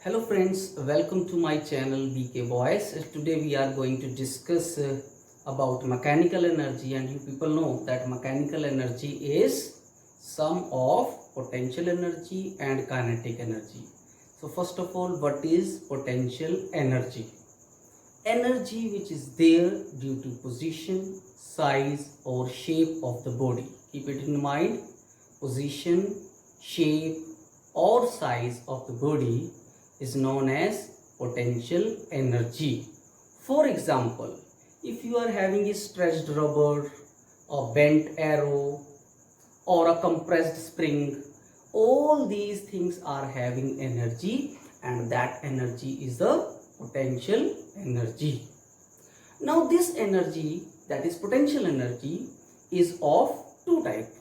Hello friends, welcome to my channel BK Voice. Today we are going to discuss about mechanical energy, and you people know that mechanical energy is sum of potential energy and kinetic energy. So first of all, what is potential energy? Energy which is there due to position, size or shape of the body. Keep it in mind, position, shape or size of the body is known as potential energy. For example, if you are having a stretched rubber, a bent arrow or a compressed spring, all these things are having energy, and that energy is the potential energy. Now this energy, that is potential energy, is of two types.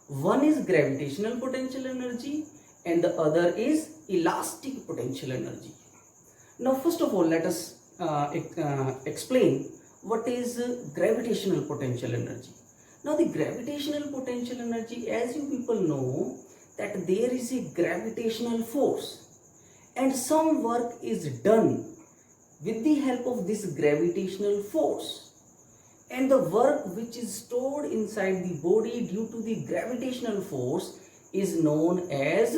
One is gravitational potential energy and the other is elastic potential energy. Now first of all, let us explain what is gravitational potential energy. Now the gravitational potential energy, as you people know, that there is a gravitational force and some work is done with the help of this gravitational force, and the work which is stored inside the body due to the gravitational force is known as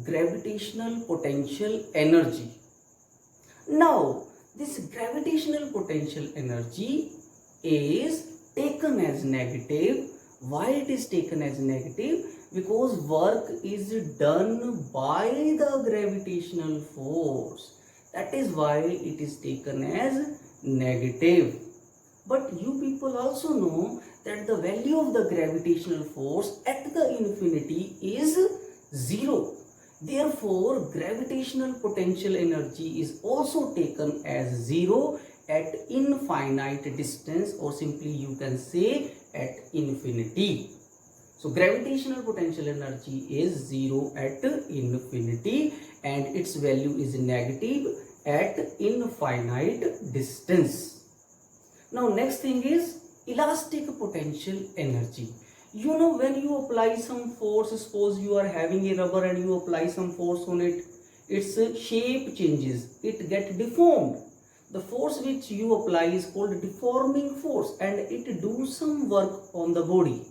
gravitational potential energy. Now this gravitational potential energy is taken as negative. Why it is taken as negative? Because work is done by the gravitational force. That is why it is taken as negative. But you people also know that the value of the gravitational force at the infinity is 0. Therefore, gravitational potential energy is also taken as 0 at infinite distance, or simply you can say at infinity. So gravitational potential energy is 0 at infinity and its value is negative at infinite distance. Now next thing is elastic potential energy. You know, when you apply some force, suppose you are having a rubber and you apply some force on it, its shape changes, it gets deformed. The force which you apply is called deforming force, and it do some work on the body,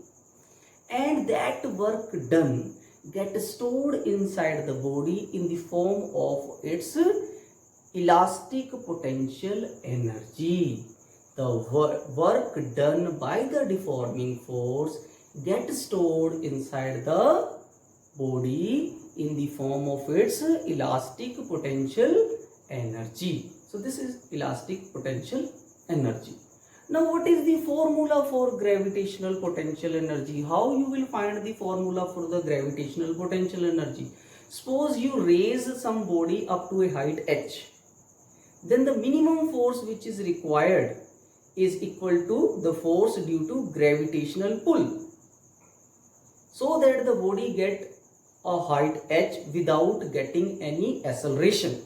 and that work done gets stored inside the body in the form of its elastic potential energy. The work done by the deforming force gets stored inside the body in the form of its elastic potential energy. So this is elastic potential energy. Now what is the formula for gravitational potential energy? How you will find the formula for the gravitational potential energy? Suppose you raise some body up to a height h, then the minimum force which is required is equal to the force due to gravitational pull, so that the body get a height h without getting any acceleration.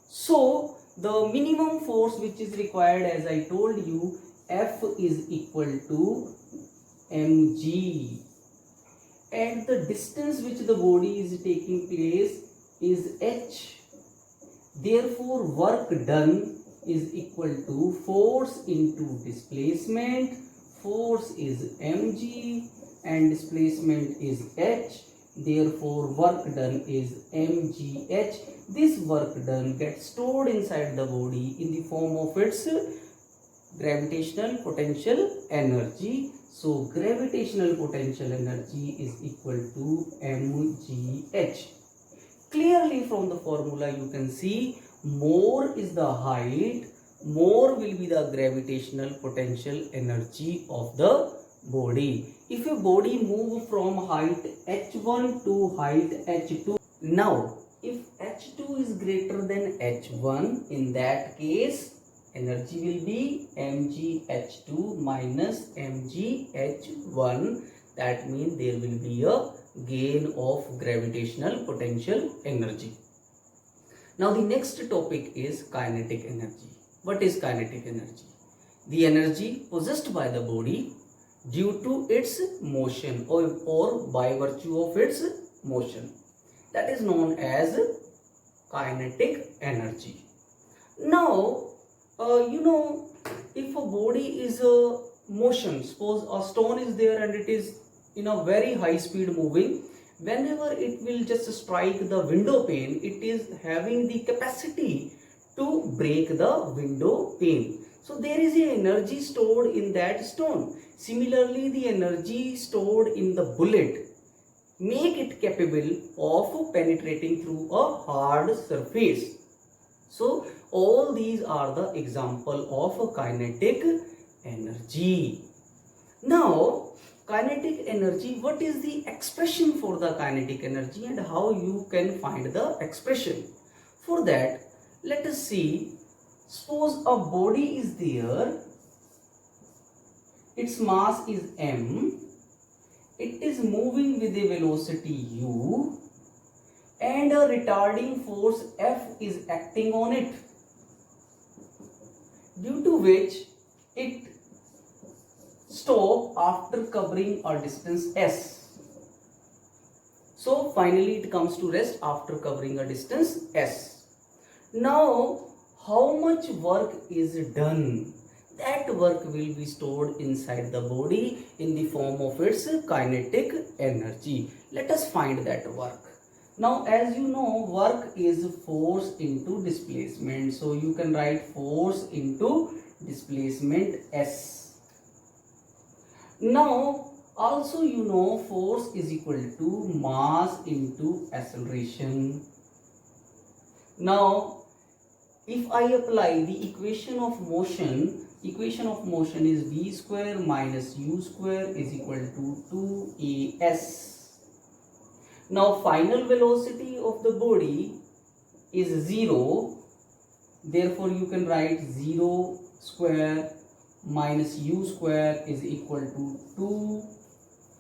So the minimum force which is required, as I told you, F is equal to mg, and the distance which the body is taking place is h. Therefore work done is equal to force into displacement. Force is mg and displacement is h. Therefore work done is mgh. This work done gets stored inside the body in the form of its gravitational potential energy. So gravitational potential energy is equal to mgh. Clearly from the formula you can see, more is the height, more will be the gravitational potential energy of the body. If a body move from height h1 to height h2, now if h2 is greater than h1, in that case energy will be mgh2 minus mgh1. That means there will be a gain of gravitational potential energy. Now the next topic is kinetic energy. What is kinetic energy? The energy possessed by the body due to its motion or by virtue of its motion. That is known as kinetic energy. Now, if a body is a motion, suppose a stone is there and it is in a very high speed moving, whenever it will just strike the window pane, it is having the capacity to break the window pane. So there is a energy stored in that stone. Similarly, the energy stored in the bullet make it capable of penetrating through a hard surface. So all these are the example of a kinetic energy. Now, kinetic energy, what is the expression for the kinetic energy and how you can find the expression? For that, let us see, suppose a body is there, its mass is m, it is moving with a velocity u, and a retarding force F is acting on it, due to which it stops after covering a distance s. So finally it comes to rest after covering a distance s. Now how much work is done? That work will be stored inside the body in the form of its kinetic energy. Let us find that work. Now, as you know, work is force into displacement. So you can write force into displacement S. Now, also you know force is equal to mass into acceleration. Now, if I apply the equation of motion is v square minus u square is equal to 2as. Now final velocity of the body is 0, therefore you can write 0 square minus u square is equal to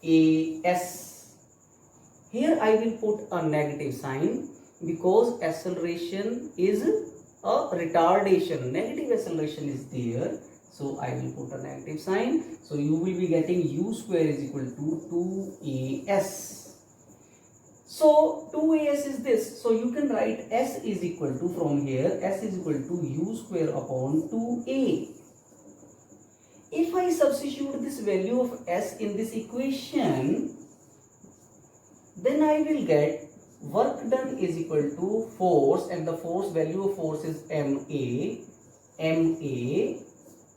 2as. Here I will put a negative sign because acceleration is a retardation, negative acceleration is there, so I will put a negative sign. So you will be getting u square is equal to 2as. So 2as is this, so you can write s is equal to, from here s is equal to u square upon 2a. If I substitute this value of s in this equation, then I will get work done is equal to force, and the force value of force is ma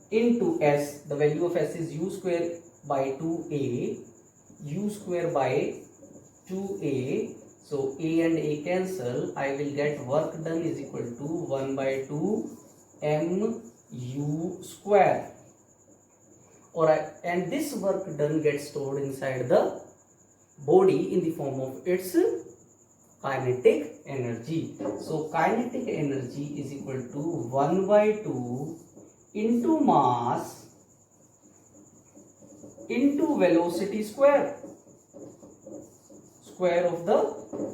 into s. The value of s is u square by 2a, u square by 2a. So a and a cancel. I will get work done is equal to 1 by 2 mu square. Alright, and this work done gets stored inside the body in the form of its kinetic energy. So kinetic energy is equal to 1 by 2 into mass into velocity square of the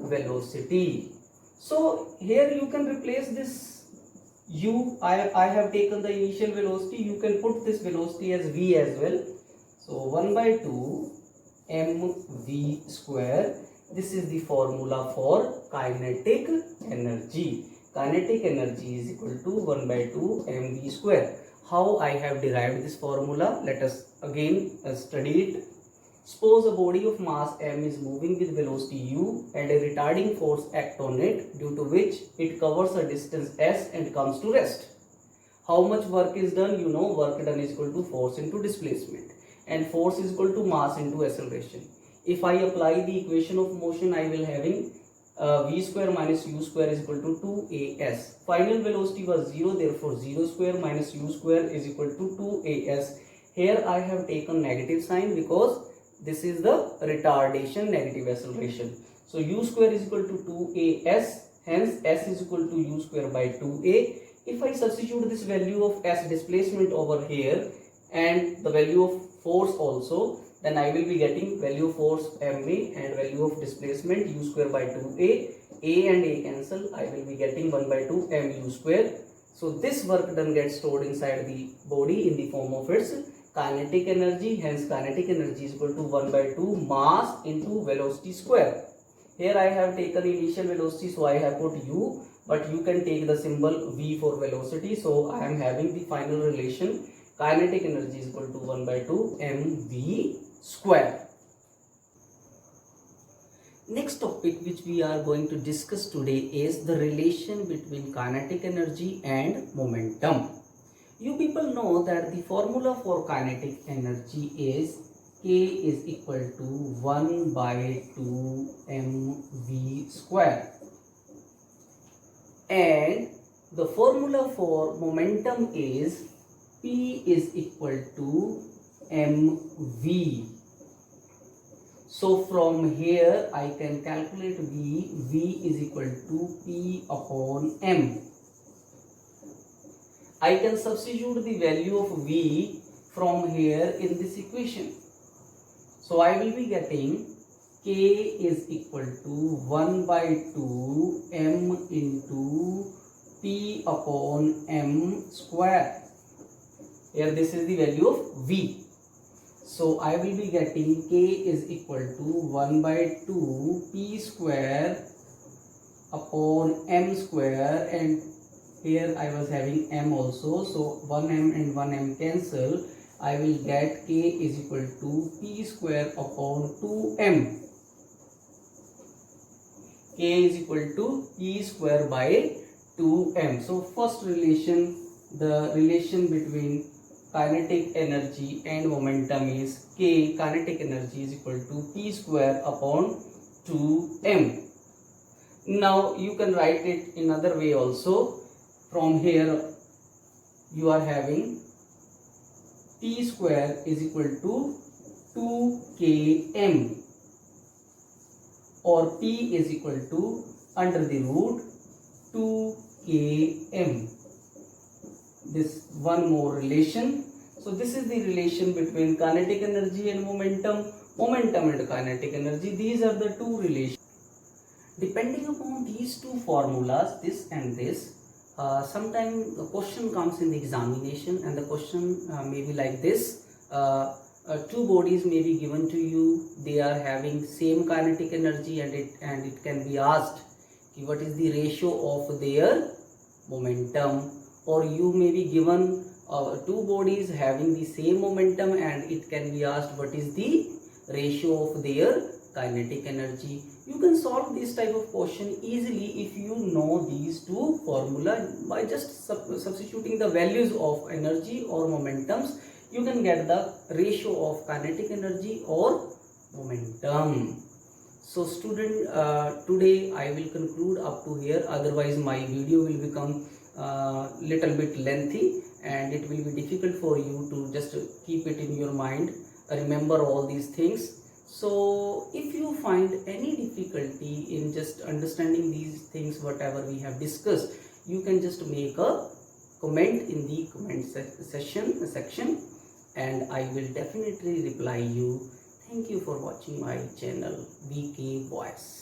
velocity. So here you can replace this u. I have taken the initial velocity, you can put this velocity as v as well. So 1 by 2 mv square. This is the formula for kinetic energy. Kinetic energy is equal to 1 by 2 mv square. How I have derived this formula? Let us again study it. Suppose a body of mass m is moving with velocity u and a retarding force acts on it, due to which it covers a distance s and comes to rest. How much work is done? You know, work done is equal to force into displacement, and force is equal to mass into acceleration. If I apply the equation of motion, I will having v square minus u square is equal to 2as. Final velocity was 0, therefore 0 square minus u square is equal to 2as. Here I have taken negative sign because this is the retardation, negative acceleration. So u square is equal to 2as, hence s is equal to u square by 2a. If I substitute this value of s displacement over here and the value of force also, then I will be getting value of force mv and value of displacement u square by 2a. A and a cancel, I will be getting 1 by 2 mu square. So this work done gets stored inside the body in the form of its kinetic energy. Hence kinetic energy is equal to 1 by 2 mass into velocity square. Here I have taken initial velocity, so I have put u, but you can take the symbol v for velocity. So I am having the final relation, kinetic energy is equal to 1 by 2 mv square. Next topic which we are going to discuss today is the relation between kinetic energy and momentum. You people know that the formula for kinetic energy is K is equal to 1 by 2 mv square, and the formula for momentum is P is equal to mv. So from here I can calculate V is equal to P upon M. I can substitute the value of V from here in this equation. So I will be getting K is equal to 1 by 2 M into P upon M square. Here this is the value of V. So I will be getting K is equal to 1 by 2 P square upon M square, and here I was having M also, so 1M and 1M cancel. I will get K is equal to P square upon 2M. K is equal to P square by 2M. So first relation, the relation between kinetic energy and momentum is K, kinetic energy, is equal to P square upon 2M. Now you can write it in another way also. From here you are having P square is equal to 2km, or P is equal to under the root 2km. This one more relation. So this is the relation between kinetic energy and momentum, momentum and kinetic energy. These are the two relations. Depending upon these two formulas, this and this, sometimes a question comes in the examination, and the question may be like this. Two bodies may be given to you, they are having same kinetic energy, and it can be asked what is the ratio of their momentum. Or you may be given two bodies having the same momentum, and it can be asked what is the ratio of their kinetic energy. You can solve this type of question easily if you know these two formula. By just substituting the values of energy or momentums, you can get the ratio of kinetic energy or momentum. So student, today I will conclude up to here, otherwise my video will become little bit lengthy, and it will be difficult for you to just keep it in your mind, remember all these things. So if you find any difficulty in just understanding these things, whatever we have discussed, you can just make a comment in the comment section, and I will definitely reply you. Thank you for watching my channel, BK Voice.